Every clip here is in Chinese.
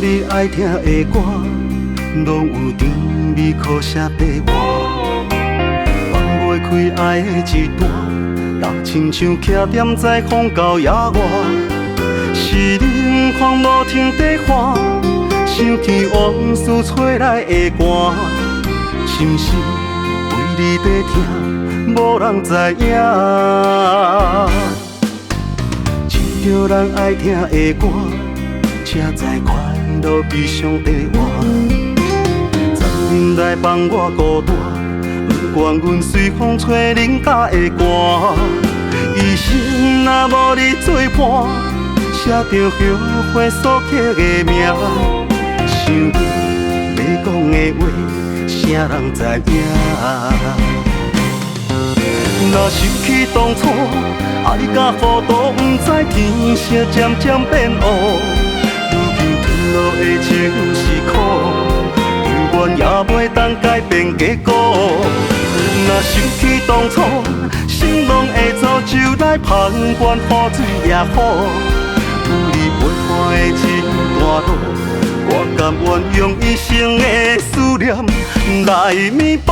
你爱听的歌，拢有甜蜜可写白话。放袂开爱的一段，若亲像徛踮在风高野外。是人狂无听地花，想起往事吹来的歌，心事为你在听，无人知影。一条人爱听的歌，车载快乐悲伤地活。昨日来放我孤单，不管阮随风吹人家的歌。一生若无你作伴，写着后悔所刻的名。想你要讲的话，啥人知影？若想起当初爱甲糊涂，不知天色渐渐变乌。如今褪落的情是苦，永远也袂当改变结果。若想起当初，心拢会造就来盼怨雨水也好。有你陪伴的一段路，我甘愿用一生的思念来弥补。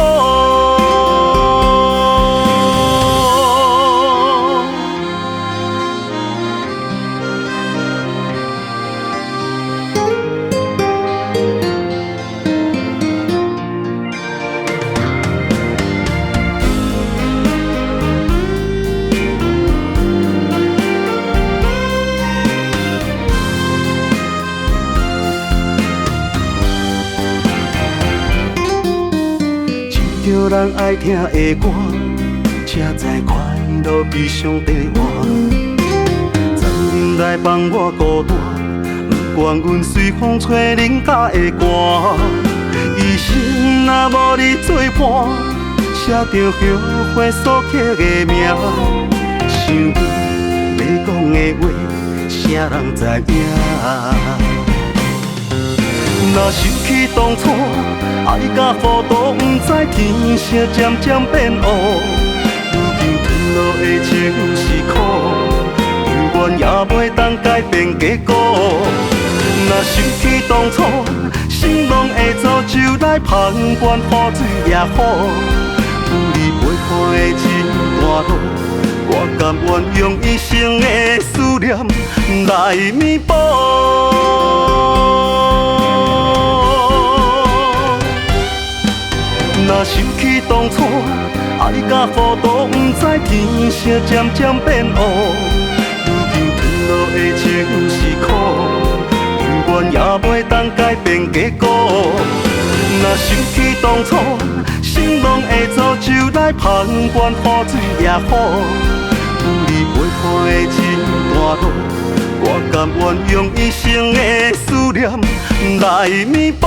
一条人爱听的歌，车载快乐悲伤地活。昨日来放我孤单，不管阮随风吹人家的歌。一生若无你作伴，写着后悔所刻的名。想你要讲的话，啥人知影？若想起当初爱甲糊涂，不知天色渐渐变乌。如今褪落的情是苦，永远也袂当改变结果。若想起当初，心拢会造就来盼怨雨水也好。有你陪伴的一段路，我甘愿用一生的思念来弥补。若想起当初爱甲糊涂，不知天色渐渐变乌。如今褪落的情是苦，永远也袂当改变结果。若想起当初，心拢会造就来盼怨雨水也好。有你陪伴的一段路，我甘愿用一生的思念来弥补。